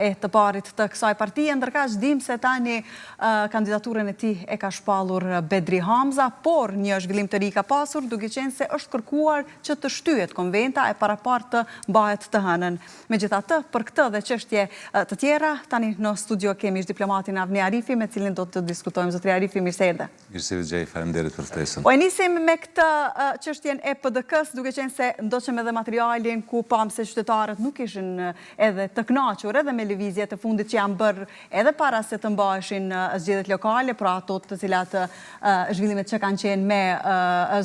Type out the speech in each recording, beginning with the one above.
e të parit të kësaj partije, ndërkaq dim se tani kandidaturën e tij e ka shpallur Bedri Hamza, por një zhvillim të ri ka pasur, duke qenë se është kërkuar që të shtyhet konventa e parapart të mbahet të hënën. Megjithatë, për këtë dhe çështje të tjera, tani në studio kemi diplomatin Avni Arifi, me cilin do të diskutojmë. Zotri Arifi, mirë se erdhe. Mirë se vëgjej, faleminderit për ftesën. Po e nisim me këtë çështjen e PDK-s, duke qenë se ndoqëm edhe materialin ku pam se qytetarët nuk ishin edhe të kënaqur edhe me lëvizjet e fundit që janë bërë edhe para se të mbaheshin zgjedhjet lokale, pra ato të cilat zhvillimet që kanë qenë me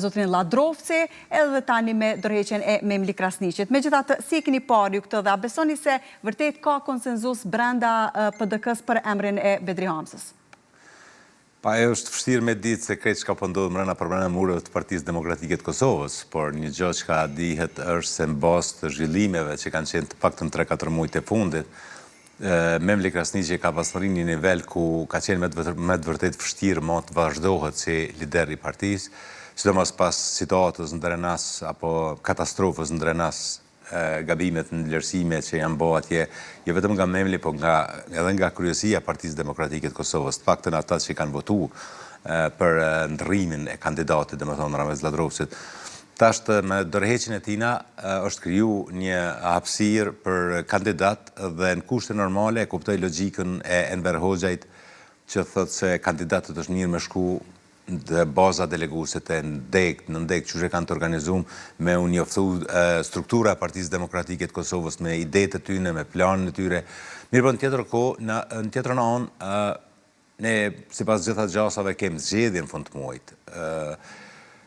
zotrin Ladrovci, edhe tani me dorëheqjen e Memli Krasniqit. Megjithatë, si keni parë ju këtë dhe a besoni se vërtet ka konsenzus brenda PDK-s për emrin e Bedri Hamzës? Pa e është vështirë me ditë se krejt që ka pëndodhë mrena mureve të Partisë Demokratike të Kosovës, por një gjë që ka dihet është se në bazë të zhvillimeve që kanë qenë të paktën 3-4 muajt e fundit, Memli Krasniqi ka pasur një nivel ku ka qenë me të vërtet vështirë më të vazhdohet si lider i partisë, sidomos pas situatës në Drenas apo katastrofës në Drenas, gabimet në vlerësime që janë bërë atje, jo vetëm nga Memli, por edhe nga kryesia e Partisë Demokratike të Kosovës, të paktën ata që kanë votuar për ndërrimin e kandidatit, domethënë Ramez Ladrovcit. Tash me dorëheqjen e tina është kriju një hapësirë për kandidat dhe në kushte normale e kuptoj logjikën e Enver Hoxhait që thotë se kandidatët është mirë me shku dhe baza deleguese të në ndek që kanë të organizuar me u njoftu struktura e Partisë Demokratike të Kosovës me idetë të tyre, me planën e tyre. Mirë, po në tjetër kohë, në tjetër anë, ne sipas gjitha gjasave kemi zgjedhje në fund të muajit.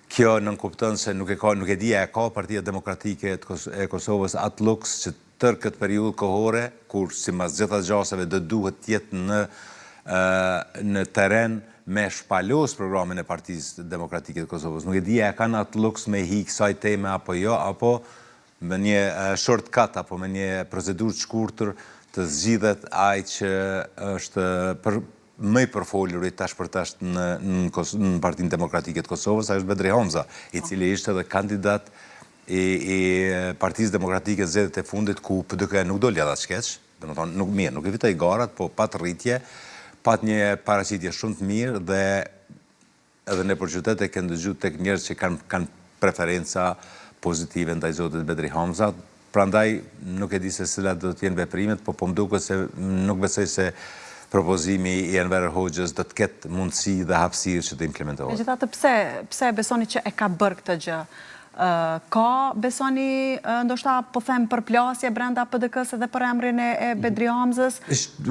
Kjo nënkupton se nuk e dija e ka Partia Demokratike e Kosovës atë luks që tërë këtë periudhë kohore, kur sipas gjitha gjasave do duhet të jetë në teren me shpalos programin e Partisë Demokratike të Kosovës. Nuk e dija e kanë atë luks me hi kësaj teme apo jo, apo me një shortcut apo me një procedurë të shkurtër të zgjidhet ai që është më i përfolurit tash për tash në Partinë Demokratike të Kosovës, ai është Bedri Hamza, i cili ishte edhe kandidat i Partisë Demokratike në zgjedhjet e fundit ku PDK nuk doli as shkeç, domethënë nuk i fitoi garat, po pat rritje, pat një paraqitje shumë të mirë dhe edhe në qytet e kanë dëgjuar tek njerëz që kanë preferenca pozitive ndaj zotit Bedri Hamza. Prandaj nuk e di se cilat do të jenë veprimet, po më duket se nuk besoj se propozimi i Enver Hoxhës do të ketë mundësi dhe hapësirë që të implementohet. Megjithatë, pse besoni që e ka bërë këtë gjë? Ka besoni ndoshta po them përplasje brenda PDK-s edhe për emrin e Bedri Hamzës,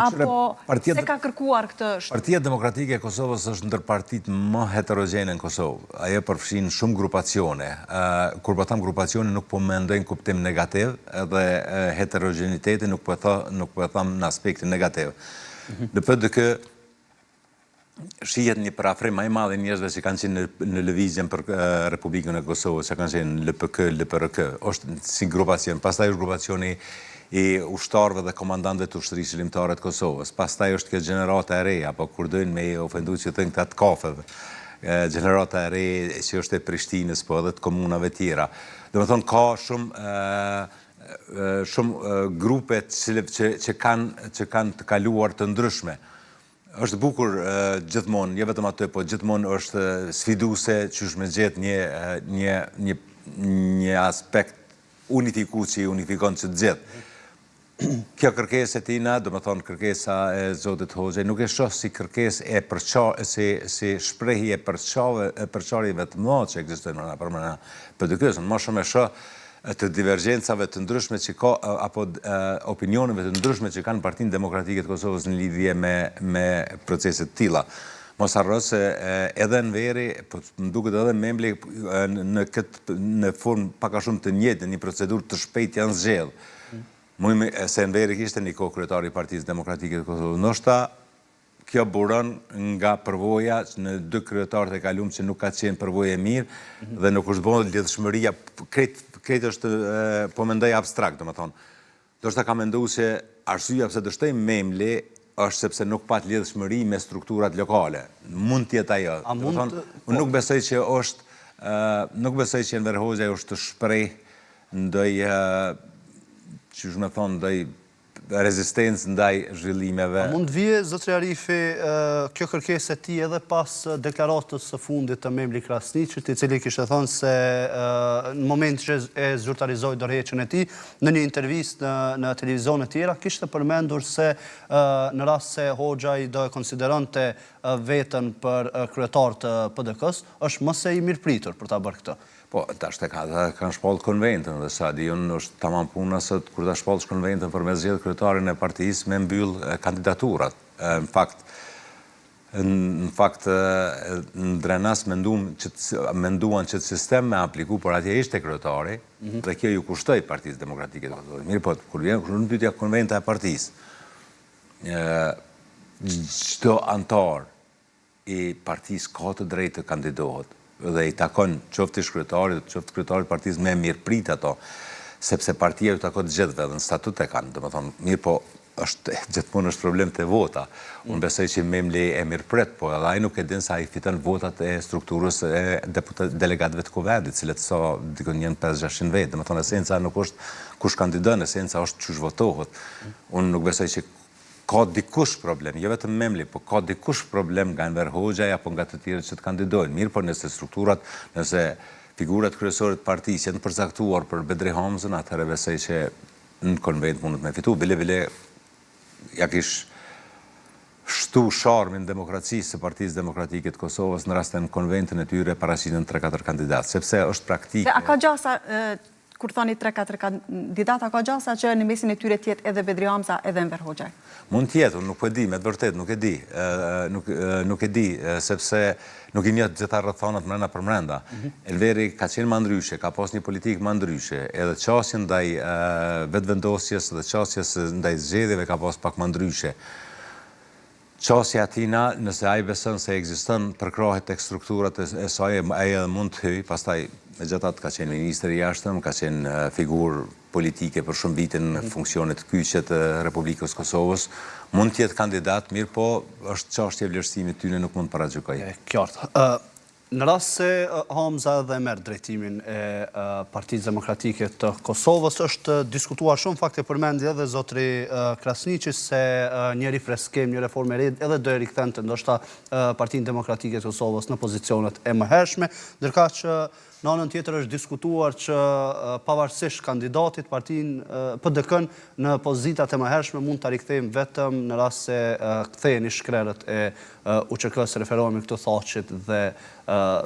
apo se ka kërkuar këtë? Partia Demokratike e Kosovës është ndër partitë më heterogjene në Kosovë. Ajo përfshin shumë grupacione. Kur po them grupacione nuk po mendoj në kuptim negativ, edhe heterogeniteti nuk po them në aspektin negativ. Në PDK shihet një parafrim më i madh i njerëzve që kanë qenë në lëvizjen për Republikën e Kosovës, që kanë qenë në LPK, LPRK, është si grupacion. Pastaj është grupacioni i ushtarëve dhe komandantëve të ushtrisë qëllimtare të Kosovës. Pastaj është kjo gjenerata e re, apo kur dojnë me ofendu që thënë këta të kafeve. Gjenerata e re që është e Prishtinës, po edhe të komunave tjera. Domethënë ka shumë grupe që kanë të kaluar të ndryshme. Është bukur gjithmonë, jo vetëm atë, po gjithmonë është sfiduese që është me gjetë një aspekt unifikues që i unifikon që të gjithë. Kjo kërkesë e tina, do më thonë kërkesa e zotit Hoxhaj, nuk e shoh si kërkesë si shprehje e përçarjeve të mëdha që ekzistojnë në PDK-s, më shumë e shoh të divergjencave të ndryshme që ka, apo opinioneve të ndryshme që kanë Partinë Demokratike të Kosovës në lidhje me proceset tilla. Mos harro se edhe në veri, po më duket edhe Memli në formë pak a shumë të njëjtë, në një procedurë të shpejtë janë zgjedhë. Se në veri kishte një ko-kryetari i Partisë Demokratike të Kosovës. Ndoshta kjo buron nga përvoja në dy kryetarët e kaluam që nuk ka qenë përvojë e mirë dhe nuk është bërë lidhshmëria, krejt është po mendoj abstrakt, domethënë. Ndoshta ka menduar se arsyeja pse dështoi Memli është sepse nuk pat lidhshmëri me strukturat lokale. Mund të jetë ajo. Domethënë, unë nuk besoj që Enver Hoxha është të shpreh ndaj, çu më thon, ndaj rezistencë ndaj zhvillimeve. A mund vije, zotri Arifi, kjo kërkesë e tij edhe pas deklaratës së fundit të Memli Krasniqit, i cili kishte thënë se në moment që e zyrtarizoi dorëheqjen e tij, në një intervistë në televizione tjera, kishte përmendur se në rast se Hoxha i do e konsideronte veten për kryetar të PDK-s, është mëse i mirëpritur për ta bërë këtë. Po, tash të kanë shpallë konventën dhe sa di unë është tamam puna se kur ta shpallësh konventën për me zgjedhë kryetarin e partisë me mbyll kandidaturat. Në fakt në Drenas menduan që të sistem me apliku, por atje ishte kryetari dhe kjo ju kushtoi Partisë Demokratike të Kosovës. Mirë po, kur në mbytyja konventa e partisë, çdo antar i partisë ka të drejtë të kandidohet dhe i takon qoftë kryetarit, qoftë kryetarit partisë me mirëprit ato, sepse partia ju takon të gjithëve dhe në statut e kanë, dhe më thonë, mirë po, gjithmonë është problem të vota. Unë besoj që Memli e mirëpret, po edhe ai nuk e din sa i fiton votat e strukturës e delegatëve të Kuvendit, cilët sa dikon njën 500-600 vetë. Dhe më thonë, esenca nuk është kush kandidon, esenca është çush votohet. Unë nuk besoj që ka dikush problem, jo vetëm Memli, po ka dikush problem nga Enver Hoxha apo nga të tjerët që të kandidojnë. Mirë, por nëse strukturat, nëse figurat kryesore të partisë janë përcaktuar për Bedri Hamzën, atëherë besoj që në konvent mundet me fitu. Bile ja kish shtu sharmin demokracisë së Partisë Demokratike të Kosovës në rastin konventin e tyre paraqiten 3-4 kandidatë, sepse është praktike. A ka gjasa kur thoni 3-4 kandidata, ka gjasa që në mesin e tyre tjetë edhe Bedri Hamza edhe Enver Hoxha? Mund tjetë, nuk po e di, me të vërtet, nuk e di. Nuk e di, sepse nuk i njët gjitha rrethonat mrena për mrenda. Enveri ka qenë më ndryshe, ka pas një politikë më ndryshe, edhe qasjen ndaj vetëvendosjes dhe qasjes ndaj zgjedhjeve ka pas pak më ndryshe. Qasja atina, nëse ai beson se ekziston përkrahje tek strukturat e saj, ai edhe mund të hyjë, pastaj megjithatë ka qenë ministër i jashtëm, ka qenë figurë politike për shumë vite në funksionet kyçe të Republikës Kosovës, mund të jetë kandidat, mirë po është çështje vlerësimit tyne, nuk mund paragjykoj. Qartë. Në rast se Hamza dhe merr drejtimin e Partisë Demokratike të Kosovës, është diskutuar shumë, fakte përmendi edhe zotri Krasniqi se njëri freskem, një reformë e re, edhe do e rikthente ndoshta Partinë Demokratike të Kosovës në pozicionet e mëhershme, ndërka që në anën tjetër është diskutuar që pavarësisht kandidatit partinë PDK-n në pozitat e mëhershme mund ta rikthejmë vetëm në rast se kthehen i shkrerët e UÇK-s, referohemi këtu Thaçit dhe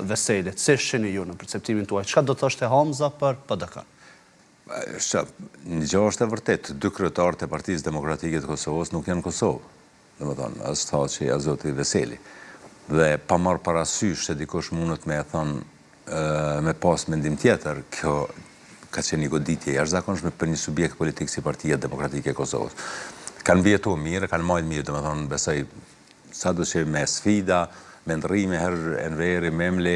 Veselit. Si shihni ju në perceptimin tuaj? Çka do thoshte Hamza për PDK-n? Një gjë është e vërtetë, dy kryetarët e Partisë Demokratike të Kosovës nuk janë në Kosovë. Domethënë, as Thaçi as zoti Veseli. Dhe pa marrë parasysh se dikush mundet me e thonë me pas mendim tjetër, kjo ka qenë një goditje jashtëzakonshme për një subjekt politik si Partia Demokratike e Kosovës. Kanë vjetuar mirë, kanë marrë mirë, domethënë besoj sadoqë me sfida, me ndrrime herë Enveri, Memli,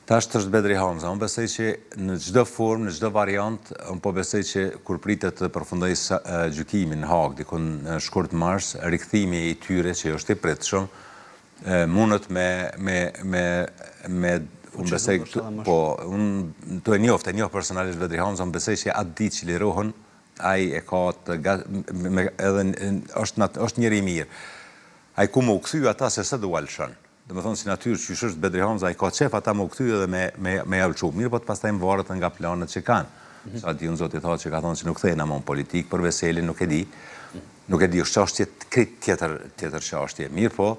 tash është Bedri Hamza. Unë besoj që në çdo formë, në çdo variant, unë po besoj që kur pritet të përfundojë gjykimin në Hag, dikon në shkurt mars, rikthimi i tyre që është i pritshëm, mundet me unë besoj, po, unë të e njoft personalisht Bedri Hamza, unë besoj që atë ditë që lirohen, ai e ka edhe është njëri i mirë. Ai ku më u kthy ata se sa dual shën. Domethënë si natyrë që është Bedri Hamza, ai ka çef ata më u kthy edhe me javlçu. Mirë, po të pastaj më varet nga planet që kanë. Sa di unë zoti thotë që ka thonë se nuk thehen ama politik për Veselin, nuk e di. Nuk e di, është çështje tjetër çështje. Mirë, po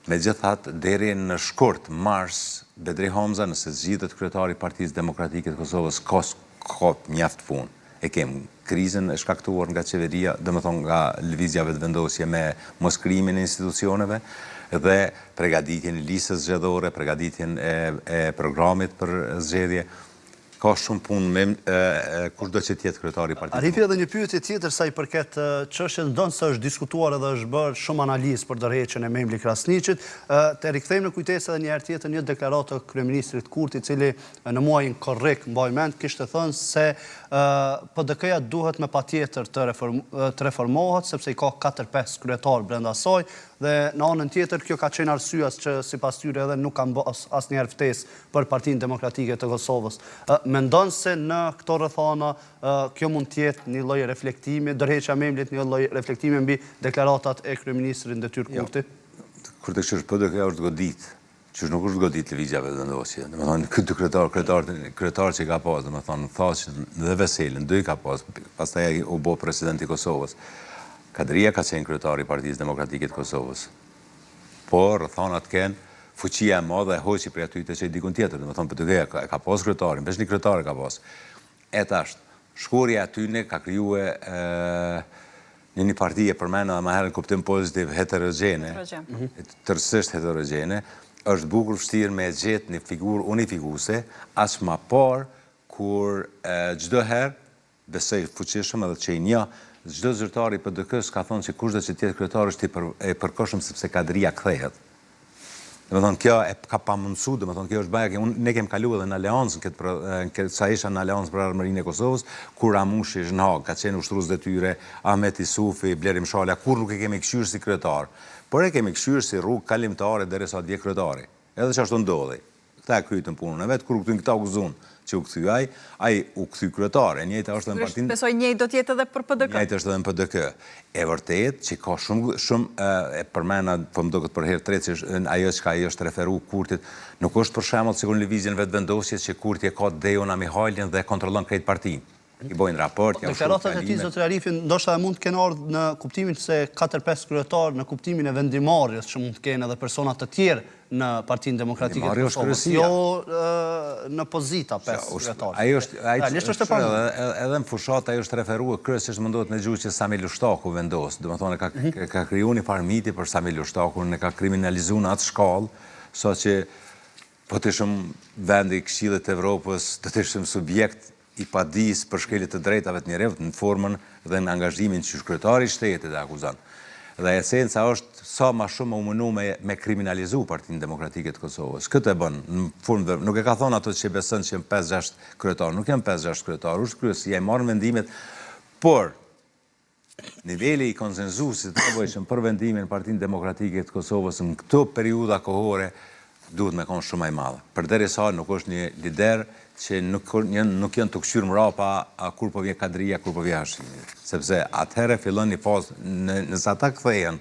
megjithatë deri në shkurt mars Bedri Hamza, nëse zgjidhet kryetari i Partisë Demokratike të Kosovës, ka mjaft punë. E kem krizën e shkaktuar nga qeveria, domethënë nga lëvizja vetëvendosje me moskrimin e institucioneve dhe përgatitjen e listës zgjedhore, përgatitjen e programit për zgjedhje. Ka shumë punë kushdo që tjetë kryetari i partisë. Arifi, edhe një pyetje tjetër sa i përket çështjes, ndonë se është diskutuar edhe është bërë shumë analizë për dorëheqjen e Memli Krasniqit. Të rikthejmë në kujtesë edhe një herë tjetër një deklaratë të kryeministrit Kurti, i cili në muajin korrik, mbaj mend, kishte thënë se PDK-ja duhet me patjetër të reformohet, sepse i ka 4-5 kryetar brenda saj, dhe në anën tjetër kjo ka qenë arsyeja që sipas tyre edhe nuk kanë bërë asnjëherë ftesë për Partinë Demokratike të Kosovës. mendon se në këto rrethana kjo mund të jetë një lloj reflektimi, ndërheqja Memlit një lloj reflektimi mbi deklaratat e kryeministrit Detyrë Kurti? Kur të këshish PDK është godit, që nuk është godit lëvizjave të vendosje. Domethënë këtë kryetar që ka pas, domethënë Thaqin dhe Veselin, dy ka pas, pastaj u bë presidenti i Kosovës. Kadria ka qenë kryetari i Partisë Demokratike të Kosovës. Por rrethanat kanë fuqia e madhe e hoqi prej aty të çaj dikun tjetër, domethënë PDK ka pas kryetarin, veç një kryetar ka pas. E tash, shkurja aty ne ka krijuar një parti e përmendë edhe më herën kuptim pozitiv heterogjene, tërësisht heterogjene, është bukur vështirë me gjetë një figurë unifikuese, as më parë kur çdo herë besoj fuqishëm edhe që një çdo zyrtar i PDK-s ka thonë që kushdo që të jetë kryetar është i përkohshëm sepse kadria kthehet. Domethënë kjo e ka pamundsu, domethënë kjo është baja, ne kemi kaluar edhe në aleancën sa isha në aleancë për armërinë e Kosovës, kur Ramushi është në Hag, ka qenë ushtrues detyre, Ahmet Isufi, Bleri Mshala, kur nuk e kemi këshyrë si kryetar, por e kemi këshyrë si rrugë kalimtare derisa të jetë kryetari. Edhe çashtu ndodhi. Këta e krytën punën e vet, kur u këtyn këta u gëzuan që u kthy ai u kthy kryetar. E njëjta është edhe në partinë. Besoj njëjtë do të jetë edhe për PDK. Njëjtë është edhe në PDK. E vërtet që ka shumë e përmenda, po më duket për herë tretë që ajo që ai është referu Kurtit, nuk është për shembull sikur në lëvizjen vetvendosjes që Kurti e ka Deona Mihajlin dhe kontrollon krejt partinë. I bojnë raport, deklaratat e tij zotëri Arifi ndoshta mund të kenë ardhur në kuptimin se 4-5 kryetar në kuptimin e vendimarrjes që mund të kenë edhe persona të tjerë në Partinë Demokratike të Kosovës, jo në pozita 5 kryetar. Edhe në fushat ajo është referuar kryesisht mundohet me gjuhë që Samil Ushtaku vendos, domethënë ka krijuar një farë miti për Samil Ushtakun, ne ka kriminalizuar në atë shkallë, saqë po të ishim vendi i Këshillit të Evropës, do të ishim subjekt i padis për shkelit të drejtave të njerëzit në formën dhe në angazhimin që kryetari i shtetit e akuzon. Dhe esenca është sa më shumë u mundu me kriminalizu Partinë Demokratike të Kosovës. Këtë e bën në formë, nuk e ka thonë ato që besën që janë 5-6 kryetar, nuk janë 5-6 kryetar, është kryesia e marrën vendimet, por niveli i konsenzusit të nevojshëm për vendimin Partinë Demokratike të Kosovës në këto periudha kohore duhet me konë shumë më i madhe. Përderisa nuk është një lider që nuk janë të këshyrë mrapa kur po vjen kadria, kur po vjen Hashimi. Sepse atëherë fillon një fazë, nëse ata kthehen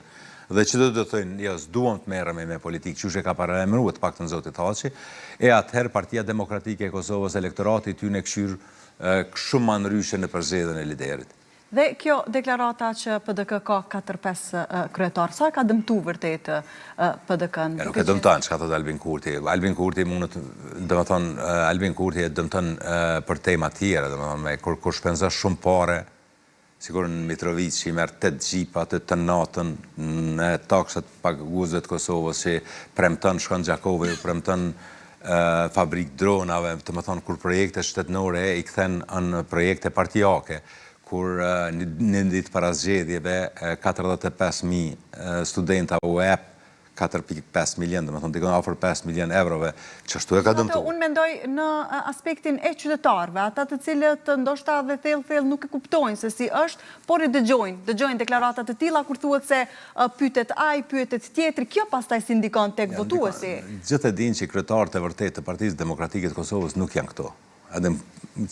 dhe që do të thënë, jo, s'duam të merremi me politikë, që e ka paraemëruar të paktën zoti Thaçi, e atëherë Partia Demokratike e Kosovës, elektorati i tyre këshyrë shumë më ndryshe në përzgjedhjen e liderit. Dhe kjo deklarata që PDK ka 4-5 kryetar, sa ka dëmtu vërtet PDK-n? Nuk e dëmton, çka thot Albin Kurti. Albin Kurti mundet, domethënë Albin Kurti e dëmton për tema të tjera, domethënë kur shpenzon shumë parë, sikur në Mitrovic që i merr 8 xhipa të natën në taksat paguesve të Kosovës, që premton shkon Gjakovi, premton fabrik dronave, domethënë kur projekte shtetënore i kthen në projekte partijake, kur në ditë para zgjedhjeve 45.000 studenta u jep 4.5 milion, domethënë dikon afër 5 milion eurove, çështu e ka dëmtuar. Unë mendoj në aspektin e qytetarëve, ata të cilët ndoshta dhe thellë nuk e kuptojnë se si është, por e dëgjojnë deklarata të tilla kur thuhet se pyetet ai, pyetet tjetri, kjo pastaj si ndikon tek votuesi. Gjithë e dinë që kryetarët e vërtetë të Partisë Demokratike të Kosovës nuk janë këto. Edhe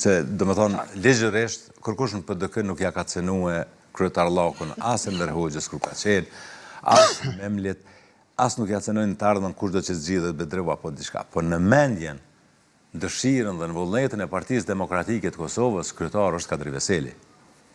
se domethënë ligjërisht kërkush në PDK nuk ja ka cënuar kryetarllakun as Enver Hoxhës kur ka qenë, as Memlit, as nuk ja cënojnë të ardhmen kushdo që zgjidhet Bedreu apo diçka. Po në mendjen, dëshirën dhe në vullnetin e Partisë Demokratike të Kosovës, kryetar është Kadri Veseli.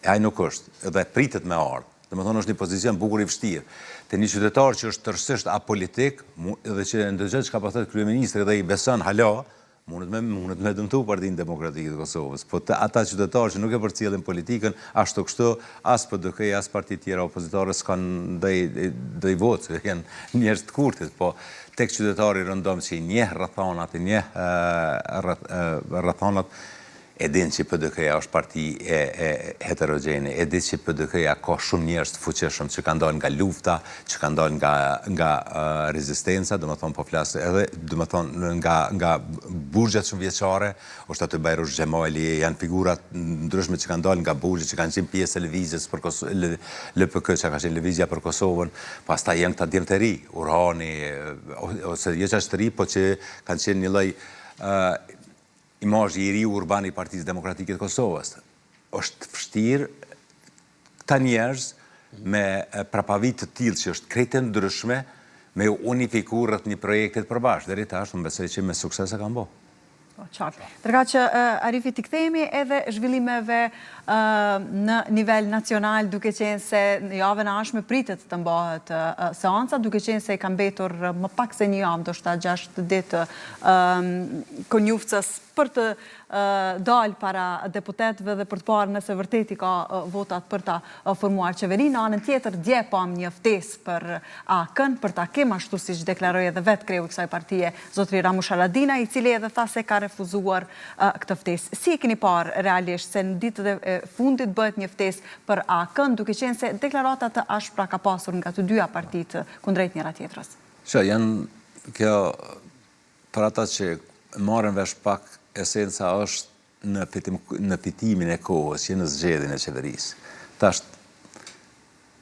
E ai nuk është, edhe pritet me ardhmë. Domethënë është një pozicion bukur i vështirë. Te një qytetar që është tërësisht apolitik, edhe që ndëgjon çka po thotë kryeministri dhe i beson hala, mundet me dëmtu Partinë Demokratike të Kosovës. Po ata qytetarë që nuk e përcjellin politikën, ashtu kështu, as PDK, as parti tjera opozitare s'kan ndaj votë, janë njerëz të kurtit, po tek qytetari rëndom që i njeh rrethanat, i njeh rrethanat, e din që PDK-ja është parti heterogjene, e din që PDK-ja ka shumë njerëz të fuqishëm që kanë dalë nga lufta, që kanë dalë nga rezistenca, domethënë po flas edhe domethënë nga burgjet shumëvjeçare, është aty Bajrush Xhemali, janë figura ndryshme që kanë dalë nga burgjet, që kanë qenë pjesë e lëvizjes për LPK, që ka qenë lëvizja për Kosovën, pastaj janë këta djemë të ri, Urhani, ose jo që është të ri, po që kanë qenë një lloj imazhi i ri urban i Partisë Demokratike të Kosovës. Është vështirë këta njerëz me prapavit të tillë që është krejtë ndryshme me unifiku rreth një projekti të përbashkët. Deri tash unë besoj që me sukses e kanë bërë. Qartë. Tërka që Arifi t'i kthehemi edhe zhvillimeve në nivel nacional, duke qenë se në javën e ardhshme pritet të mbahet seanca, duke qenë se ka mbetur më pak se një javë, ndoshta 6 ditë konjuftës për të dalë para deputetëve dhe për të parë nëse vërtet i ka votat për ta formuar qeveri. Në anën tjetër, dje pam një ftesë për AKN, për takim, ashtu siç deklaroi edhe vetë kreu i kësaj partie, zotri Ramush Haradinaj, i cili edhe tha se ka refuzuar këtë ftesë. Si e keni parë realisht se në ditët e fundit bëhet një ftesë për AKN, duke qenë se deklaratat të ashpra ka pasur nga të dyja partitë kundrejt njëra tjetrës? Janë kjo për ata që marrën vesh pak, esenca është në pitimin e kohës, që në zgjedhjen e qeverisë. Tash,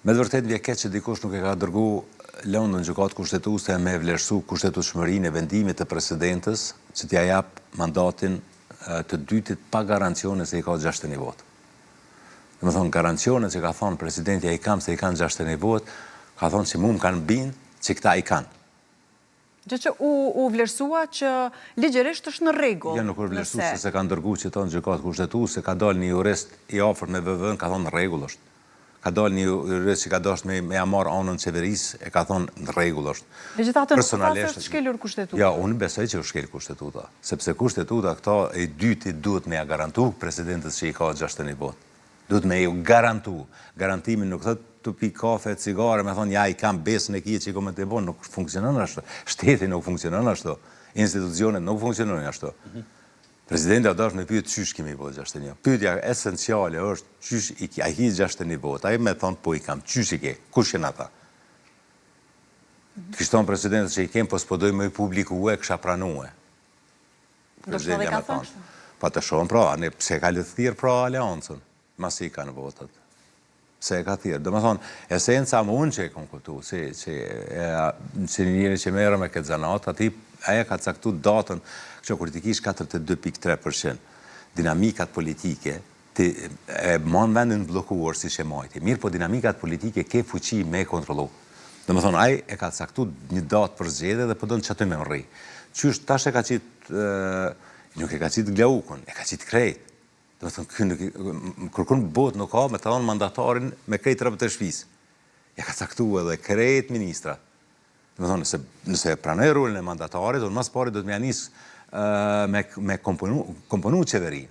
me të vërtetë vjen keq që dikush nuk e ka dërgu lëndën gjykatë kushtetuese me vlerësu kushtetueshmërinë e vendimit të presidentës që t'ia jap mandatin të dytit pa garancione se i ka 61 votë. Domethënë garancione që ka thonë presidenti ai kam se i kanë 61 votë, ka thonë që mu më kanë bind që këta i kanë. Gjë që u vlerësua që ligjërisht është në rregull. Ja, nuk u vlerësua se ka ndërguar që tonë gjykatë kushtetuese, ka dalë një jurist i afërt me VV-n, ka thonë në rregull është. Ka dalë një jurist që ka dashur me ja marr anën qeverisë, e ka thonë në rregull është. Megjithatë nuk është shkelur kushtetuta. Ja, unë besoj që është shkel kushtetuta, sepse kushtetuta këta e dyti duhet me ja garantu presidentës që i ka 61 votë. Duhet me ju garantu. Garantimin nuk thotë të pi kafe, cigare, me thonë, ja, i kam besën e kje që i kome të bonë, nuk funksionon ashtu. Shteti nuk funksionon ashtu. Institucionet nuk funksionon ashtu. Presidenti a dash me pyet qysh kemi votë 61. Pyetja esenciale është qysh a ki 61 votë. Ai me thonë, po i kam, qysh i ke, kush janë ata? Kishton presidentës që i kem, po s'podoj me i publikue, kësha pranue. Presidenti me thonë. Pa të shohën pra, pse ka lëthirë pra aleancën, mas i kanë votat. Se e ka thirë. Dhe me thonë, esenca më unë që e kom këtu, që njëri që merë me këtë zanat, ati aja ka caktu datën, që kur t'i kish 42.3%, dinamikat politike, e mon vendin blokuar si që majti. Mirë, po dinamikat politike ke fuqi me kontrolu. Dhe me thonë, aja e ka caktu një datë për zgjede dhe përdojnë që aty me më rri. Qysh, tash e ka qitë, nuk e ka qitë glaukun, e ka qitë krejt. Kërkun bot nuk ka me të thonë mandatarin me krejt rëbët e shpisë. Ja ka caktu edhe krejt ministra. Nëse pranoj rolin e mandatarit, unë mas pari do të me janis me komponu qeveri.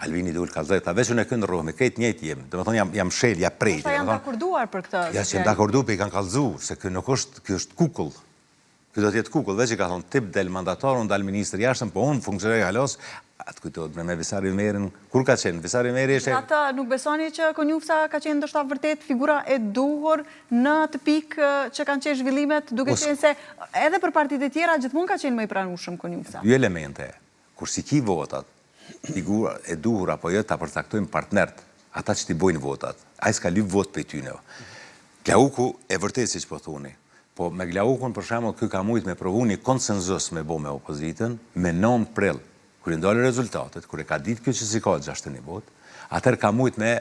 Albini dhe ullë kalzet, a veç unë e këndë rrohë me krejt njëjt jem. Dhe me thonë jam shel, jam prejt. Ata janë të akorduar për këtë? Ja, që janë të akordu për i kanë kalzu, se kjo nuk është, kjo është kukull. Kjo do t'jetë kukull, veç i ka thonë tip del mandatar, unë dal minister jashtëm, po unë funksioner halos, atë kujtojt me Visari Merin, kur ka qenë? Visari Meri është... Ata nuk besoni që Konjufsa ka qenë ndoshta vërtet figura e duhur në të pikë që kanë qenë zhvillimet, duke qenë se edhe për partitë e tjera gjithmonë ka qenë më i pranueshëm Konjufsa. Dy elemente, kur si ki votat, figura e duhur apo jo ta përcaktojmë partnert, ata që t'i bojnë votat, a i s'ka lyp vot për i tyne. Glauku e vërtet si që po thuni, po me Glaukun për shembull ky ka mujt me provu një konsenzus me bo me opozitën, me 9 prill, kur i ndalë rezultatet, kur e ka ditë kjo që si ka 61 votë, atër ka mujt me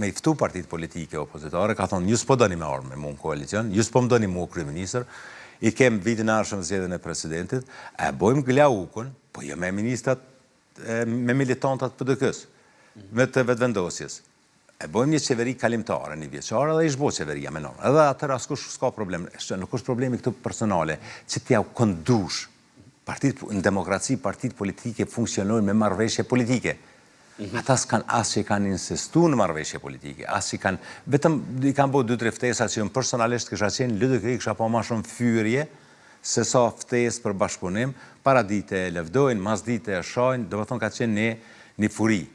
i ftu partit politike opozitare, ka thonë, ju s'po doni me armë me mu në koalicion, ju s'po më doni mu kryeministër, i kem vitin arshëm zgjedhjen e presidentit, e bojmë Glaukun, po jo me ministrat, me militantat PDK-s, me të vetëvendosjes. E bojmë një qeveri kalimtare, një vjeqare, dhe ishbo qeveria me nëmë. Edhe atër askush s'ka problem, nuk është problemi këtu personale, që t'ja kondush. Në demokraci, partit politike funksionojnë me marrëveshje politike. Ata s'kan asë që i kanë insistu në marrëveshje politike, asë që i kanë, vetëm i kanë bo 2-3 ftesa që jënë personalisht kësha qenë, lëdë kësha po ma shumë fyrje, se sa ftes për bashkëpunim, para dite e levdojnë, mas dite e shajnë, dhe vëthon ka qenë një furi.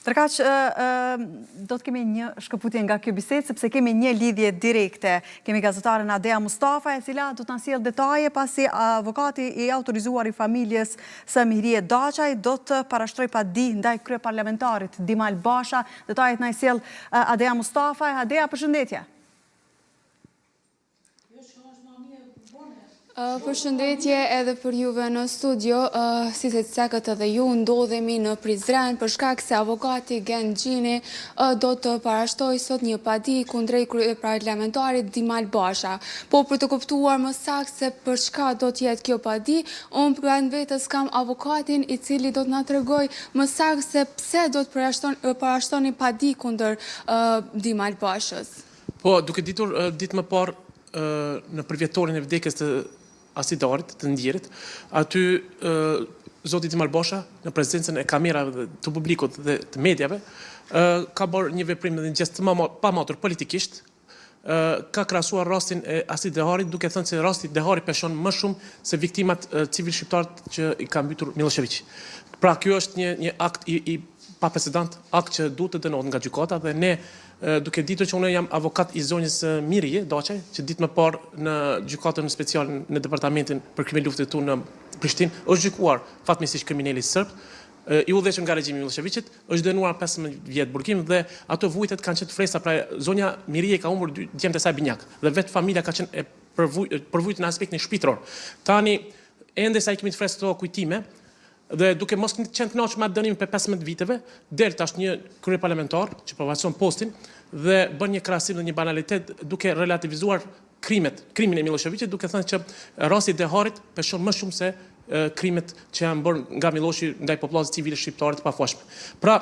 Tërkaq, do të kemi një shkëputje nga kjo bisedë, sepse kemi një lidhje direkte. Kemi gazetaren Adea Mustafa, e cila do të nësjell detaje pasi avokati i autorizuar i familjes së Mihrie Daçaj do të parashtroj pa di ndaj kryeparlamentarit Dimal Basha. Detajet na i sjell Adea Mustafa. Adea, përshëndetje. Përshëndetje edhe për juve në studio, si se cekët edhe ju ndodhemi në Prizren për shkak se avokati Gen Gjini do të parashtoj sot një padi kundrejt parlamentarit Dimal Basha. Po për të kuptuar më saktë se për shka do të jetë kjo padi, unë pranë vetës kam avokatin i cili do të na tregoj më saktë se pse do të parashtoni padi kundër Dimal Bashës. Po, duke ditur ditë më parë në përvjetorin e vdekjes të Asidarit, të Ndjerit, aty zoti Dimal Basha, në prezencën e kamerave të publikut dhe të medjave, ka bërë një veprim dhe një gjest pa matur politikisht, ka krahasuar rastin e Asit Deharit, duke thënë se rasti Dehari peshon më shumë se viktimat civil shqiptarët që i ka mbytur Milošević. Pra, kjo është një akt i paprecedent, akt që duhet të dënohet nga gjykata dhe ne duke ditur që unë jam avokat i zonjës Mirije, Daçaj, që ditë më parë në gjykatën special në departamentin për krimin luftë tu në Prishtinë, është gjykuar fatmirësisht kriminali serb, i udhëhequr nga regjimi i Miloševićit, është dënuar 15 vjet burgim dhe ato vujtet kanë qenë fresa, pra zonja Mirije ka humbur 2 djemtë e saj binjak dhe vetë familja ka qenë përvujtur në aspektin shpirtëror. Tani ende sa i kemi të fresë këto kujtime, dhe duke mos qenë të kënaqur me atë dënim për 15 viteve, del tash një kryeparlamentar që përfaqëson postin dhe bën një krahasim dhe një banalitet duke relativizuar krimin e Miloševićit, duke thënë që rasti i Deharit peshon më shumë se krimet që janë bërë nga Miloshi ndaj popullatës civile shqiptare të pafashme. Pra,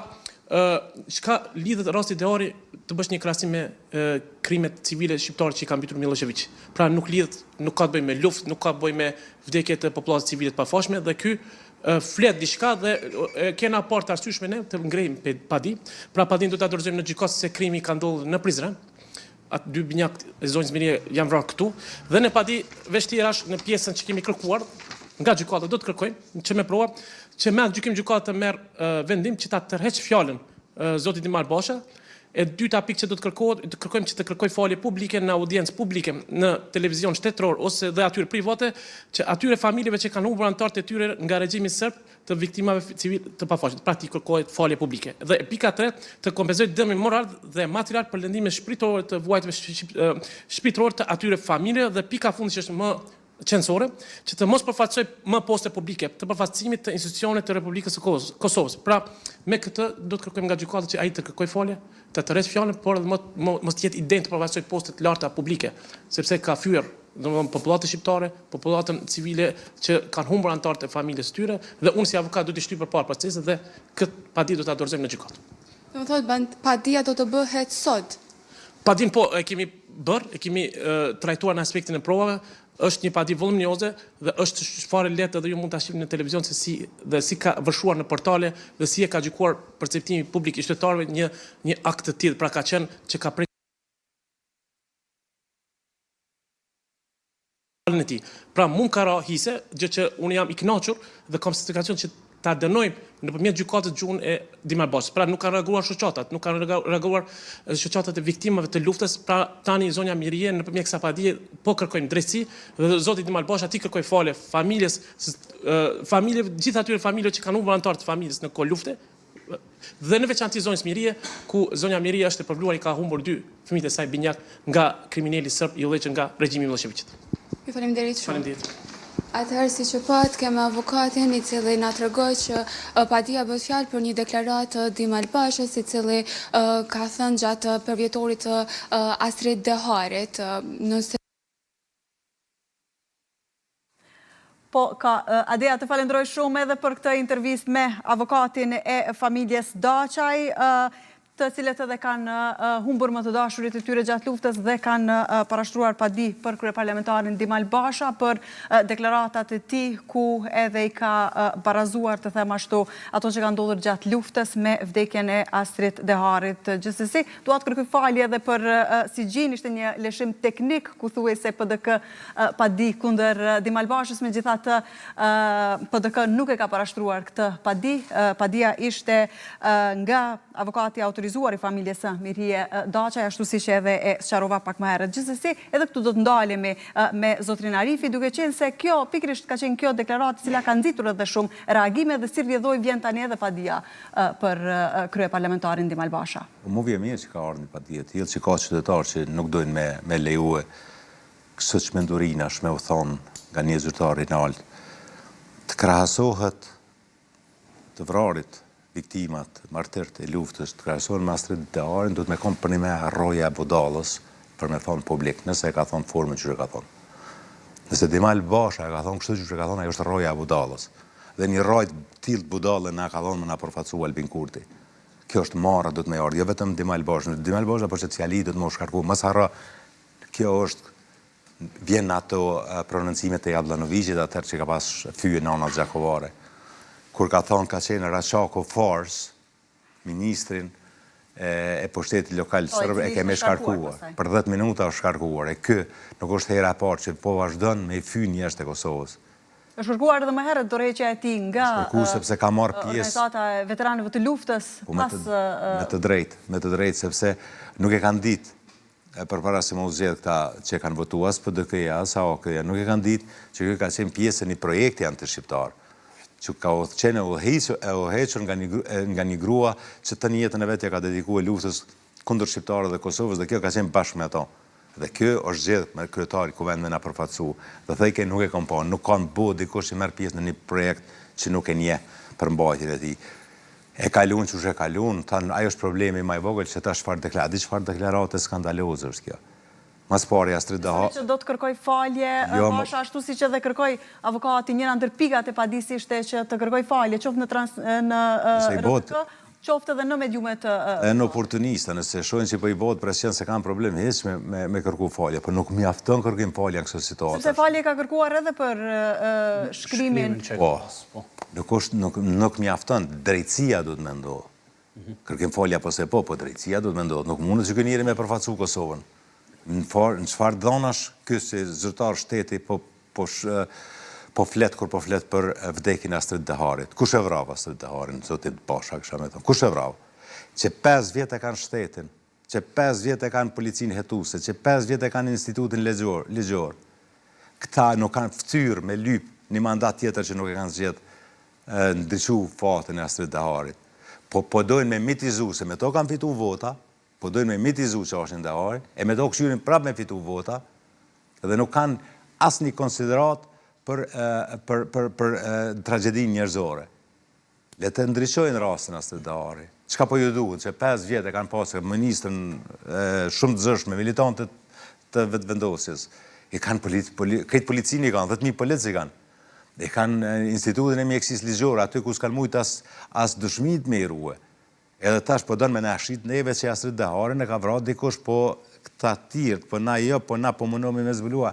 çka lidhet rasti i Deharit të bësh një krahasim me krimet civile shqiptare që i ka mbytur Milošević. Pra nuk lidhet, nuk ka të bëjë me luftë, nuk ka të bëjë me vdekje të popullatës civile të pafashme dhe ky flet diçka dhe kena parë të arsyeshme ne të ngrejmë padi. Pra padin do ta dorëzojmë në gjykatë se krimi ka ndodhur në Prizren. Atë 2 binjak e zonjës Mirije janë vrarë këtu dhe në padi vështirë është në pjesën që kemi kërkuar nga gjykata do të kërkojmë që me prova që me atë gjykim gjykata të merr vendim që ta tërheq fjalën zoti Dimal Basha. E dyta pikë që do të kërkojmë që të kërkoj falje publike në audiencë publike në televizion shtetëror ose dhe atyre private, që atyre familjeve që kanë humbur anëtarët e tyre nga regjimi serb të viktimave civil të pafashme, pra ti kërkohet falje publike. Dhe pika 3 të kompenzojë dëmin moral dhe material për lëndime shpirtërore të vuajtëve shpirtëror të atyre familje dhe pika fundi që është më qendrore, që të mos përfaqësoj më poste publike të përfaqësimit të institucioneve të Republikës së Kosovës. Pra, me këtë do të kërkojmë nga gjykata që ai të kërkojë falje, të tërheqë fjalën, por mos të jetë idenë të përfaqësoj poste të larta publike, sepse ka fyer domethënë popullatën shqiptare, popullatën civile që kanë humbur anëtarët e familjes së tyre dhe unë si avokat do të shtyj përpara procesit dhe këtë padi do ta dorëzojmë në gjykatë. Domethënë padia do të bëhet sot. Padin po e kemi bërë, e kemi trajtuar në aspektin e provave. Është një padi voluminoze dhe është fare lehtë edhe ju mund ta shihni në televizion se si ka vërshuar në portale dhe si e ka gjykuar perceptimi publik i qytetarëve një akt të tillë, pra ka qenë që ka prej e tij. Pra mund ka rahise, gjë që unë jam i kënaqur dhe kam satisfaksion që ta dënojmë nëpërmjet gjykatës gjuhën e Dimal Bashës. Pra nuk kanë reaguar shoqatat, nuk kanë reaguar shoqatat e viktimave të luftës. Pra tani zonja Mirije nëpërmjet kësaj padie po kërkojmë drejtësi dhe zoti Dimal Basha ti kërkoj falje familjes, gjithë atyre familjeve që kanë humbur anëtarë të familjes në kohë lufte. Dhe në veçantë zonjës Mirije, ku zonja Mirije është e përmbluar, i ka humbur 2 fëmijë të saj binjak nga kriminali serb i udhëhequr nga regjimi i Miloševićit. Ju faleminderit shumë. Faleminderit. Atëherë si që pat, keme avokatin i cili nga të rëgoj që padia bët fjalë për një deklarat Dimal Bashës, i cili ka thënë gjatë përvjetorit të Astrid Deharit. Po, Adeja, të falenderoj shumë edhe për këtë intervist me avokatin e familjes Daçaj, të cilët edhe kanë humbur më të dashurit e tyre gjatë luftës dhe kanë parashtruar padi për kryeparlamentarin Dimal Basha për deklaratat e tij ku edhe i ka barazuar, të them ashtu, ato që kanë ndodhur gjatë luftës me vdekjen e Astrid Deharit. Gjithsesi, dua të kërkoj falje edhe për Sigjin, ishte një lëshim teknik ku thuajse PDK padi kundër Dimal Bashës, megjithatë PDK nuk e ka parashtruar këtë padi. Padia ishte nga avokati autorizuar i familjes së Mirije Daçaj, ashtu siç edhe e sqarova pak më herët. Gjithsesi, edhe këtu do të ndalemi me zotrin Arifi, duke qenë se kjo pikërisht ka qenë kjo deklaratë cila ka nxitur edhe shumë reagime dhe si rrjedhoi vjen tani edhe padia për kryeparlamentarin Dimal Basha. Mu vjen mirë që ka ardhur një padi e tillë, që ka qytetarë që nuk dojnë me lejue kësë çmendurina shme u thonë nga një zyrtar Rinald, të krahasohet të vrarit, viktimat, martërt e luftës, të krahasohen me Astrid Deharin, duhet me kom për një me Roja Budallës, për me thonë publik, nëse e ka thonë formën që ka thonë. Nëse Dimal Basha e ka thonë kështu që ka thonë, ajo është Roja Budallës. Dhe një rojt tiltë Budallë na ka thonë me na përfacu Albin Kurti. Kjo është marra, do të me ardhë, jo vetëm Dimal Basha. Dimal Basha për që cjali do të më shkarku. Mësë harra, kjo është, vjen ato prononcimet e Jablanovicit, atër që ka pas fyë Nana Gjakovare. Kur ka thonë ka qenë Rachako Fars, ministrin e pushtetit lokal sërbë, e keme shkarkuar. Për 10 minuta është shkarkuar. E kë nuk është hera parë që po vazhdon me i fy njështë e Kosovës. është shkarkuar edhe më herët dorëheqja e tij nga shkarkuar sepse ka marrë pjesë organizata e veteranëve të luftës pas me të drejtë sepse nuk e kanë ditë përpara se më u zgjedh këta që kanë votuar as PDK-ja as AOK-ja, nuk e kanë ditë që kjo ka qenë pjesë e një projekti anti-shqiptar, që ka qenë e uhequr nga një grua që të një jetën e vetja ka dedikuar luftës kundër shqiptarëve dhe Kosovës, dhe kjo ka qenë bashkë me ato. Dhe kjo është zgjedh me kryetari kuvend me na përfaqësu. Dhe thejke nuk e kam pa, nuk kanë bo dikush që merr pjesë në një projekt që nuk e nje për mbajtjen e tij. E kalun që e kalun, thanë ajo është problemi më i vogël që ta çfarë deklarate skandaloze është kjo. Mas pari Astrid Dehari që do të kërkoj falje, Basha ashtu siç edhe kërkoj avokati njëra ndër pikat e padisë ishte që të kërkoj falje, qoftë në RTK, qoftë edhe në mediumet e në oportunista, nëse shohin që po i bëhet presion se kanë problem hiç me kërku falje, por nuk mjafton kërkim falje në këtë situatë. Sepse falje ka kërkuar edhe për shkrimin. Nuk mjafton, drejtësia do të mendohet. Kërkim falja po drejtësia do të mendohet. Nuk mundet që njëri me përfaqësu Kosovën. Në çfarë dhonash ky si zyrtar shteti po flet kur po flet për vdekjen e Astrid Deharit. Kush e vrau Astrid Deharin? Zoti Basha kisha me thonë. Kush e vrau? Që 5 vjet e kanë shtetin, që 5 vjet e kanë policinë hetuese, që 5 vjet e kanë institutin ligjor. Këta nuk kanë ftyrë me lyp një mandat tjetër që nuk e kanë zgjedh ndriçu fatin e Astrid Deharit. Po dojnë me mitizu se me to kanë fitu vota, po dojnë me mitizu që është në Dehari, e me to këshyrin prap me fitu vota, dhe nuk kanë asë një konsiderat për tragedin njerëzore. Le të ndryshojnë rastin Astrid Dehari. Çka po ju duhet, që 5 vjet e kanë pasur ministrën shumë të zëshme, militantët të vetëvendosjes. I kanë këtë policinë i kanë, 10.000 polici i kanë. I kanë institutin e mjekësisë ligjore, aty ku s'kan mujt as dëshmit me i ruhe. Edhe tash po dënë me na shit neve që Astrid Deharin e ka vrarë dikush, po këta tjirët, po na jo, po na po mundohemi me zbulua.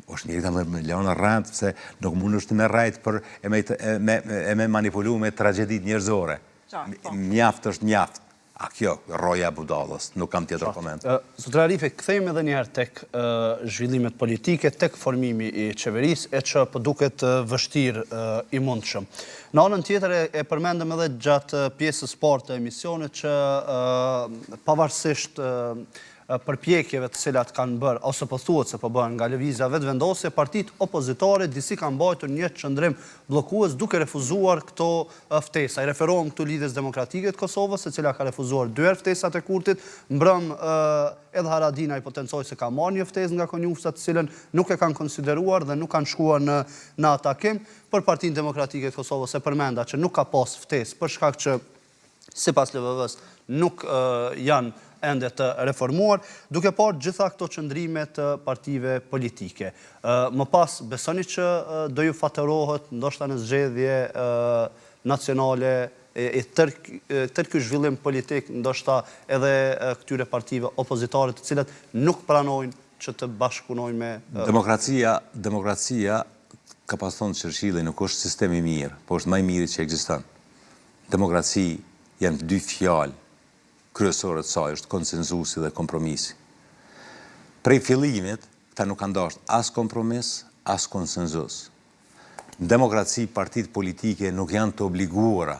është njëri ka me leonë rrëndë, se nuk mund është me rajtë për e me manipulu me tragedit njerëzore. Mjaft është mjaft. A kjo, Roja Budallës, nuk kam tjetër koment. Zotër Arifi, këthejmë edhe njëherë tek zhvillimet politike, tek formimi i qeverisë, e që përduket vështirë i mundshëm. Në anën tjetër e përmendëm edhe gjatë pjesës parë të emisionit që pavarësisht përpjekjeve të cilat kanë bërë, ose po thuhet se po bërë nga lëvizja vetëvendosje, partitë opozitare disi kanë mbajtur një qëndrim bllokues duke refuzuar këto ftesa. I referohem këtu Lidhjes Demokratike të Kosovës, e cila ka refuzuar 2 herë ftesat e Kurtit, mbrëm edhe Haradinaj potencoj se ka marrë një ftesë nga konjufsa të cilën nuk e kanë konsideruar dhe nuk kanë shkuar në atakim. Për Partinë Demokratike të Kosovës e përmenda që nuk ka pas ftesë për shkak që sipas LVV-s nuk janë ende të reformuar, duke parë gjitha këto qëndrime të partive politike. Më pas, besoni që do ju fatërohet, ndoshta në zgjedhje nacionale, tërë ky zhvillim politik, ndoshta edhe këtyre partive opozitare të cilat nuk pranojnë që të bashkëpunojnë me... Demokracia, ka pas thonë Churchilli, nuk është sistemi mirë, po është më i miri që ekziston. Demokraci janë 2 fjalë kryesore të saj, është konsenzusi dhe kompromisi. Prej fillimit, këta nuk kanë dashur as kompromis, as konsenzus. Në demokraci, partitë politike nuk janë të obliguara,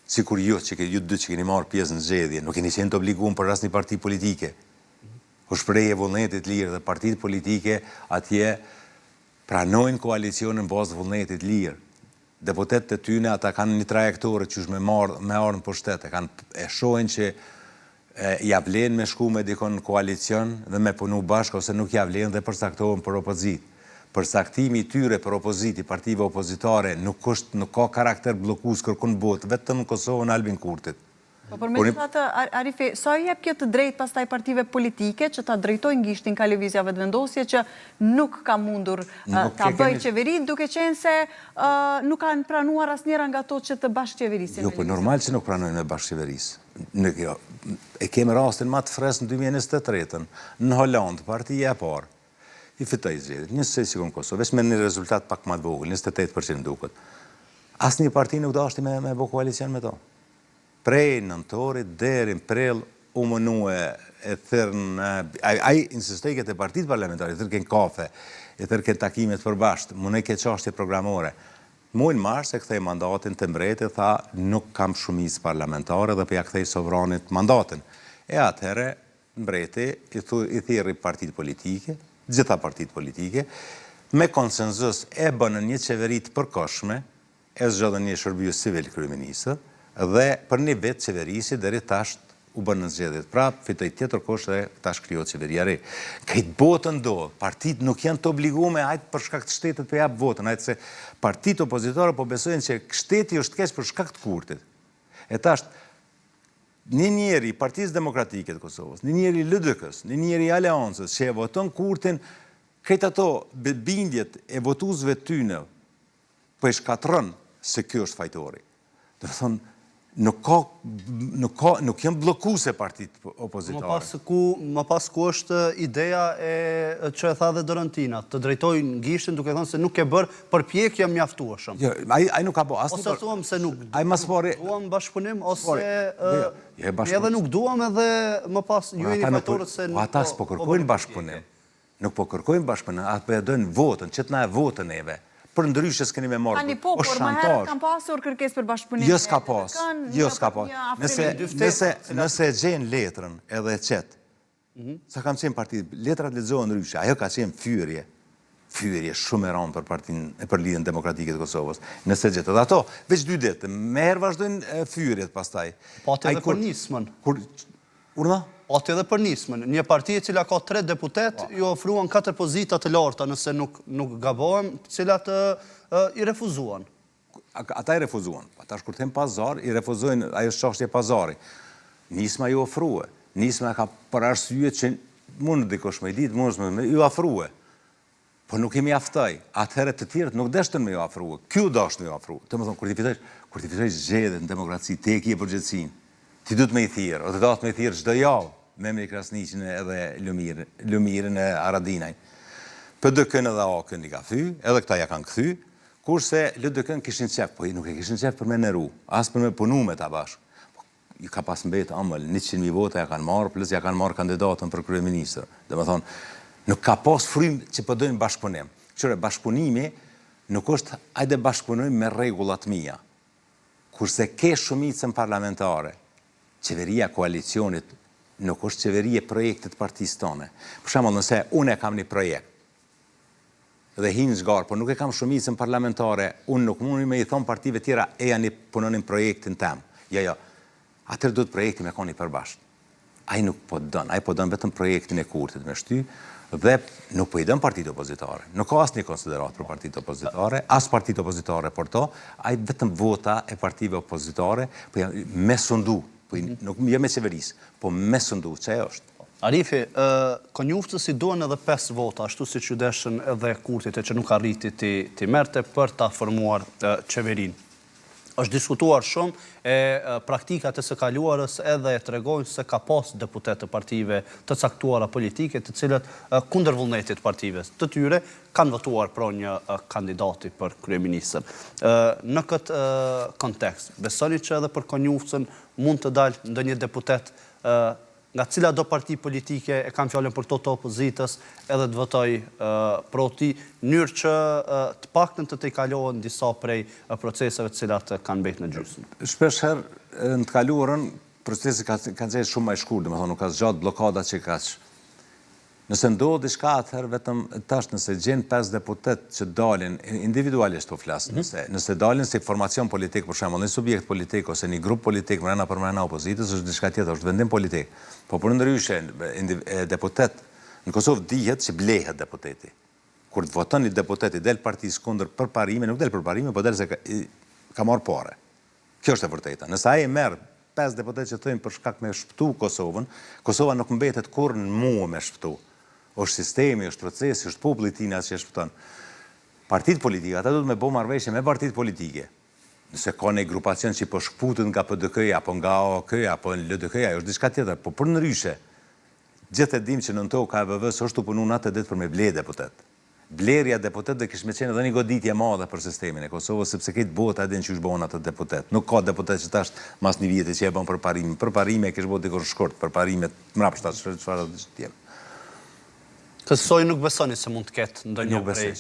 sikur ju dy që keni marrë pjesë në zgjedhje, nuk keni qenë të obliguar për asnjë parti politike. U shprehje vullnetit lirë dhe partitë politike atje pranojnë koalicionin bazë vullnetit lirë. Deputetët e tyne, ata kanë një trajektore që është me ardhë në pushtet, e shohin që ja vlen me shku me dikon në koalicion dhe me punu bashkë, ose nuk ja vlen dhe përcaktohen për opozit. Përcaktimi i tyre për opoziti, partive opozitare, nuk ka karakter blokus kërkun botë, vetëm në Kosovë në Albin Kurtit. Po për me që atë, Arifi, sa jep këtë drejt pas taj partive politike që ta drejtojnë gishtin ka lëvizjave të vendosje që nuk ka mundur ta bëj qeverit, duke qenë se nuk kanë pranuar asnjëra nga to që të bashkë qeverisin? Jo, po normal që nuk pranojnë me bashkë qeverisë. E kemi rastin ma të fres në 2023, në Hollandë, partija e parë, i fitoj zgjedhjet, 26 sekund Kosovë, veç me një rezultat pak ma të vogël, 28% duket. Asnjë parti nuk dashti me bë koalicion me to. Prej nëntorit, deri në prell, u mënue e thërën, a i insistoj këtë partit parlamentari, thërë kafe, e thërë këtë takimet përbashkët, mëne këtë qashtje programore. Muajin mars e kthej mandatin të mbretit, tha nuk kam shumicë parlamentare dhe përja kthej sovranit mandatin. E atëhere, mbreti i thirri partit politike, gjitha partit politike, me konsenzus e bënë një qeverit përkoshme, e zgjodhën një shërbjus civil kryeministër, dhe për një vetë qeverisi deri tash u bënë në zgjedhjet prap, fitoj tjetër kosh dhe tash krijohet qeveria re. Këtë botën do, partit nuk janë të obligume ajtë për shkak të shtetit për japë votën, ajtë se partit opozitore po besojnë që shteti është keq për shkak të kurtit. E tash, një njeri Partisë Demokratike të Kosovës, një njeri LDK-s, një njeri Aleancës që e voton kurtin, këtë ato bindjet e votuzve tyne po e shkatron se kjo është fajtori. Dhe thonë, nuk janë blokuse partit opozitare. Më pas ku është ideja që e tha dhe Dorantina, të drejtojnë gishtin duke thënë se nuk e bërë përpjekje mjaftueshëm. Jo, ai nuk ka bo. Ose thuam se nuk duam bashkëpunim, ose edhe nuk duam edhe më pas ju jeni faktorët se nuk... Ata s'po kërkojnë bashkëpunim. Nuk po kërkojnë bashkëpunim, ata po e dojnë votën, që të na e votën eve. Për ndryshë s'keni me morë, o por më herët kam pasur kërkes për bashkëpunim. Jo s'ka pas, jo s'ka pas. Nëse gjenë letrën edhe qetë, sa kam qenë partit, letrat lexohen ndryshe, ajo ka qenë fyërje shumë e ranë për lidhjen demokratike të Kosovës. Nëse gjetë edhe ato, veç 2 ditë, me herë vazhdojnë fyërjet pastaj. Pati edhe për nismën. Urna? Pati edhe për nismën. Një parti e cila ka 3 deputet, ju ofruan 4 pozita të larta nëse nuk gabohem, cilat i refuzuan. Ata i refuzuan. Ata shkur them pazar, i refuzojnë ajo çështje pazari. Nisma ju ofrue. Nisma ka për arsye që mund dikush me ditë, mund ju ofrue. Po nuk i mjaftoi. Atëherë të tjerët nuk deshtën me ju ofrue. Ky dashnë me ju ofrue. Domethënë kur ti fitosh zgjedhjet në demokraci, te e ke përgjegjësinë. Ti duhet me i thirr, ose do të me i thirr çdo javë. Memri Krasniqin edhe Lumirin e Aradinaj. PDK-n edhe AK-n i ka thy, edhe këta ja kanë kthy, kurse LDK-n kishin qef, po nuk e kishin qef për me neru, as për me punu me ta bashkë. I ka pas mbet amël, 100.000 vota ja kanë marë, plus ja kanë marë kandidatën për kryeministër. Dhe me thonë, nuk ka pas frymë që përdojnë bashkëpunim. Qëre, bashkëpunimi nuk është, ajde bashkëpunim me regullat mija. Kurse ke shumicën parlamentare, qeveria koalicionit, nuk është qeverie projektit partisë tone. Për shembull, nëse unë e kam një projekt dhe hinë zgarë, por nuk e kam shumicën parlamentare, unë nuk mundi me i thonë partive tjera e janë punonin projektin tem. Jo. Atër duhet projekti me koni përbashkët. Ai nuk po dënë, ai po dënë vetëm projektin e kurtit me shty, dhe nuk po i dënë partit opozitare. Nuk ka asë një konsiderat për partit opozitare, as partit opozitare për to, ai vetëm vota e partive opozitare, po janë me sundu, nuk jo me qeverisë, po me sundu, që e është. Arifi, konjuftësi duan edhe 5 vota, ashtu si që deshën edhe kurtit e që nuk arriti ti merte për ta formuar qeverin. Është diskutuar shumë e praktikat e së kaluarës edhe e tregojnë se ka pas deputet të partive të caktuara politike të cilët kundër vullnetit partive të tyre kanë votuar pro një kandidati për kryeministër. Në këtë kontekst, besoni që edhe për konjuftën mund të dalë ndonjë deputet nga cila do parti politike e kam fjallën për të opozitës edhe të votoj pro ti, njërë që të paktën të i kalohen disa prej proceseve cilat kanë bejt në gjysmë. Shpesher në të kaluarën, procesi kanë qenë shumë më i shkurtë, domethënë nuk ka zgjat blokada që ka Nëse ndodh diçka atëherë vetëm tash nëse gjen 5 deputet që dalin individualisht po flas, nëse dalin si formacion politik për shembull, një subjekt politik ose një grup politik brenda opozitës është diçka tjetër, është vendim politik. Po për ndryshe deputet në Kosovë dihet që blehet deputeti. Kur të voton një deputet i del partisë kundër përparime, nuk del përparime, po del se ka marrë pare. Kjo është e vërteta. Nëse ai merr 5 deputet që thëjnë për shkak me shpëtu Kosovën, Kosova nuk mbetet kur në muë me shpëtu. Është sistemi, është procesi, është populli tina që e shpëton. Partitë politike, ata duhet me bo marrëveshje me partitë politike. Nëse ka një grupacion që po shkputën nga PDK-ja, apo nga AOK-ja, apo në LDK-ja, është diçka tjetër. Po për ndryshe, gjithë e dim që në to ka KBV së është të punu natë ditë për me ble deputet. Blerja deputet dhe kishme qenë edhe një goditje madhe për sistemin e Kosovës, sepse këtë bota edhe në që është bon atë deputet. Nuk ka deputet që tash mas një vjetë që e bon përparime. Përparime e kishë bo dikur shkurt, përparime mrapshta çfarë të tjerë. Kësoj nuk besoni se mund të ketë ndonjë prej.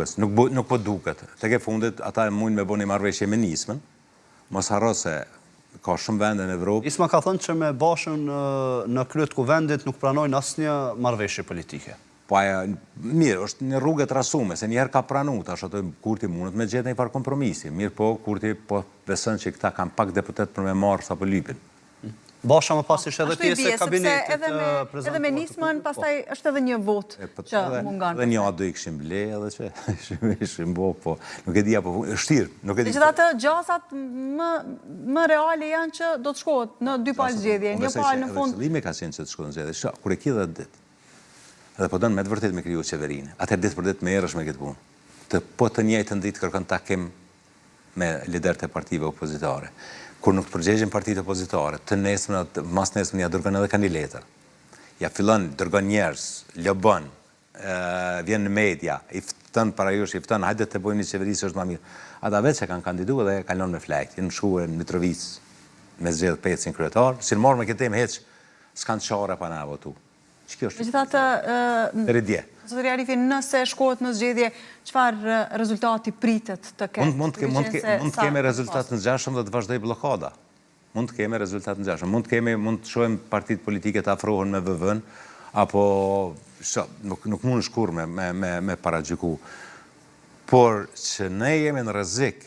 Nuk po duket. Tek e fundit, ata mund me bo një marrëveshje me nismën, mos harro se ka shumë vende në Evropë. Isma ka thënë që me Bashën në kryet kuvendit nuk pranojnë asnjë marrëveshje politike. Po aja, mirë, është një rrugë e trasume, se njëherë ka pranu, tash ato Kurti mundet me gjetë një farë kompromisi. Mirë po, Kurti po beson që këta kanë pak deputet për me marrë sa për lypin. Basha më pas ishte edhe pjesë e kabinetit prezantuar. Edhe me nismën, pastaj është edhe një vot që mungon. Edhe një ado i këshim ble, edhe që ishim bo, po nuk e dija, po shtirë. Megjithatë, gjasat më reale janë që do të shkohet në dy palë zgjedhje, një palë në fund. Qëllimi ka qenë që të shkohet në zgjedhje. Kur e ki dhe ditë, edhe po dënë me të vërtet me kriju qeverinë, atër ditë për ditë me erësh me këtë punë. Po të njëjtën ditë kërkon takim me liderët e partive opozitare. Kur nuk të përgjegjën partitë opozitare, mas nesmën ja dërgën edhe ka një letër. Ja fillon, dërgën njerës, lëbën, vjen në media, i ftën para jush, i ftën, hajde të bojnë një qeverisë është ma mirë. Ata vetë që kanë kandidu dhe kalon me flekt, jenë shkuë në Mitrovic me zgjedhë 500 kryetar, si në morë me këtë temë heq, s'kanë qare pa na votu. Që kjo është? Megjithatë, Zotëri Arifi, nëse shkohet në zgjedhje, çfarë rezultati pritet të ketë? Mund të keme rezultat në ngjashëm dhe të vazhdoj blokada. Mund të keme rezultat në ngjashëm. Mund të shohim partitë politike të afrohen me VV-n, apo nuk mund shkur me paragjyku. Por që ne jemi në rrezik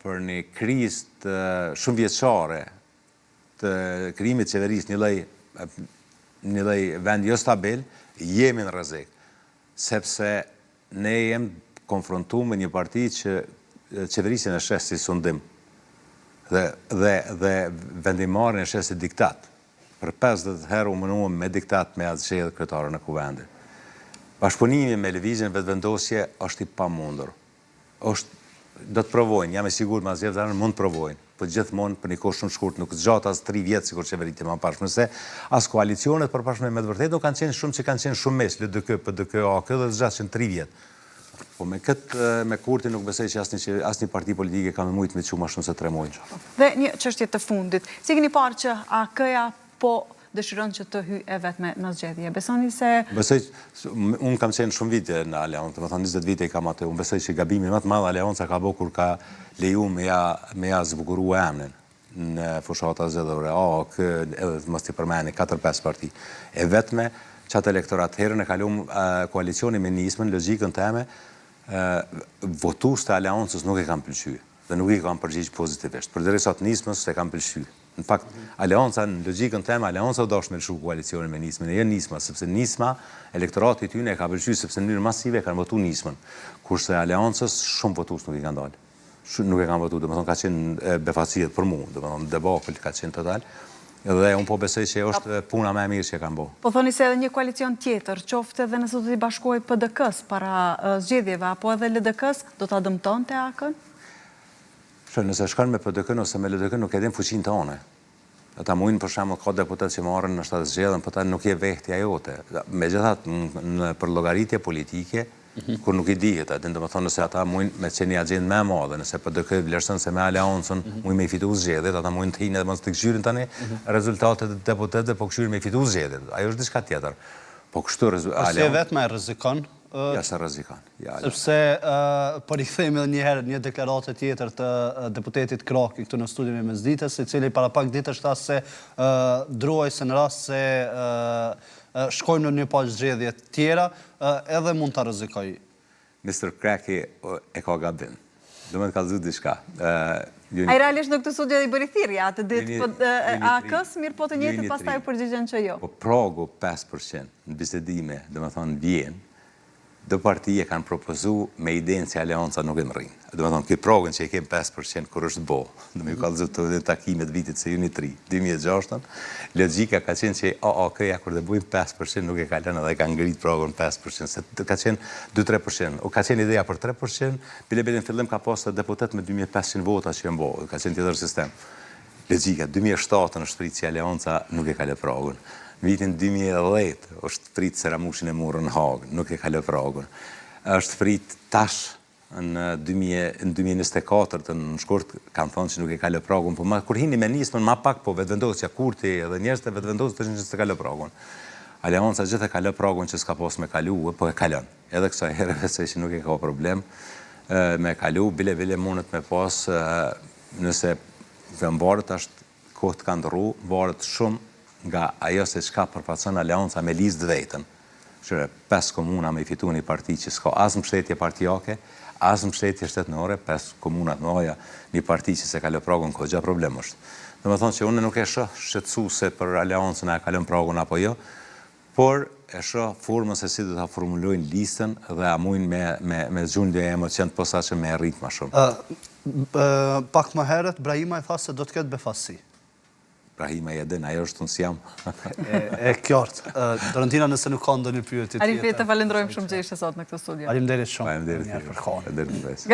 për një krizë shumë vjeçare të krijimit të qeverisë, një lloj vend jo stabil, jemi në rrezik, sepse ne jemi konfrontuar me një parti që qeverisjen e shes si sundim dhe vendimarrjen e shes si diktat. Për 50 herë u mënuam me diktat me atë zgjedhje kryetarën e kuvendit. Bashkëpunimi me lëvizjen vetëvendosje është i pamundur. Do të provojnë, jam i sigurt me zgjedhjen mund të provojnë. Po gjithmonë për një kohë shumë shkurt, nuk zgjat as 3 vjetë sikur qeveritë më parshme, se as koalicionet përpashme me të vërtetë kanë qenë shumë që kanë qenë shumë mes, LDK, PDK, AK dhe zgjat që në 3 vjetë. Po me Kurti nuk besoj që asnjë parti politike ka me mujtë me çu më shumë se 3 muaj. Dhe një çështje të fundit. Si keni parë që AK-ja po dëshiron që të hyjë e vetme në zgjedhje? Besoni se... Besoj, unë kam qenë shumë vite në Aleancë, më thonë 20 vite i kam atë, unë besoj që gabimi më të madh Aleanca ka bo kur ka leju me ja zbukuru emnin në fushata zgjedhore, edhe mos t'i përmeni 4-5 parti. E vetme, qatë elektorat herën e kalum koalicioni me nismën, logjikën teme, votues të Aleancës nuk e kam pëlqyer dhe nuk i kam përgjigj pozitivisht. Përderisa të nismës se kam pëlqyer. Në fakt, Aleanca, në logjikën teme, Aleanca dosh me lëshu koalicionin me nismën, e jo nisma, sepse nisma, elektorati i tyre e ka pëlqyer sepse në mënyrë masive kanë votu nismën, kurse Aleancës shumë votues nuk i kanë dalë. Nuk e kanë votu, domethënë ka qenë befaciet për mua, domethënë debakël ka qenë total. Dhe unë po besoj që është puna më e mirë që e kanë bërë. Po thoni se edhe një koalicion tjetër, qoftë edhe nëse do t'i bashkohej PDK-s para zgjedhjeve apo edhe LDK-s, do ta dëmtonte AK-n? Nëse shkon me PDK ose me LDK nuk e din fuqinë tonë. Ata mujnë për shembull ka deputet që marrin në shtatë zgjedhjen, por ta nuk je vehtja jote. Megjithatë për llogaritje politike, kur nuk i dihet, domethënë nëse ata mujnë me qenë agjend më e madhe, nëse PDK vlerëson se me Aleancën mujnë me fitu zgjedhjet, ata mujnë të hinë edhe mos të këshyrin tani rezultatet e deputetëve, po këshyrin me fitu zgjedhjet. Ajo është diçka tjetër. Po kështu Aleancë vetëm e rrezikon Ja sa rrezikon. Ja. Sepse për i kthejmë edhe një herë një deklaratë tjetër të deputetit Kraki këtu në studion e Mesditës, i cili para pak ditësh tha se druaj se në rast se shkojmë në një palë zgjedhje tjera, edhe mund ta rrezikoj. Mr. Kraki e ka gabim. Do më të kallëzu diçka. Ai realisht në këtë studio i bëri thirrje atë ditë, a kës mirë po të njëjtë pastaj u përgjigjen që jo. Po pragu 5% në bisedime, do të thonë vjen. Do partije kanë propozu me idenë që aleanca nuk e mërrin. Do të thonë, këtë progën që i kemë 5% kur është bo, do me ju kallëzu të takimet vitit se juni 3, 2006, logjika ka qenë që AAK-ja kur dhe bujmë 5% nuk e ka lënë dhe ka ngrit progën 5%, se ka qenë 2-3%, o ka qenë ideja për 3%, bilebetin fillim ka pasë deputet me 2500 vota që jënë bo, ka qenë tjetër sistem. Logjika, 2007 është pritë që aleanca nuk e ka lë progën. Në vitin 2010 është pritë Seramushin e Murën në Hagë, nuk e ka lë progën. Është pritë tash në 2024 në shkurt kanë thonë që nuk e ka lë progën, po kur hini me nismën ma pak po vetëvendosja Kurti edhe njerëzit e vetëvendosë të që s'e ka lë progën. Aleanca gjithë e ka lë progën që s'ka pos me kalu, po e kalon. Edhe kësa herë se që nuk e ka problem me kalu, bile mundet me pas nëse vëmbarët është kohë të kanë dërru, varët shumë nga ajo se qka përfaqëson aleanca me listë vetën. Shëre, 5 komuna me i fitu një parti që s'ka as mbështetje partijake, as mbështetje shtetënore, 5 komunat në oja një parti që se ka lë progën ko gja problem është. Dhe me thonë që unë nuk e shë shqetsu se për aleancën e ka lën progën apo jo, por e shë formën se si dhe ta formulojnë listën dhe a mujnë me zhundë dhe emocion posa që me rritë ma shumë. Pak më herët, Brahima e tha se do të ketë befasi. Brahima i edin, ajo është unë si jam. E qartë. Dorentina, nëse nuk ka ndonjë pyetje tjetër. Arifit, të falenderojmë shumë që ishte sot në këtë studio. Faleminderit shumë. Faleminderit.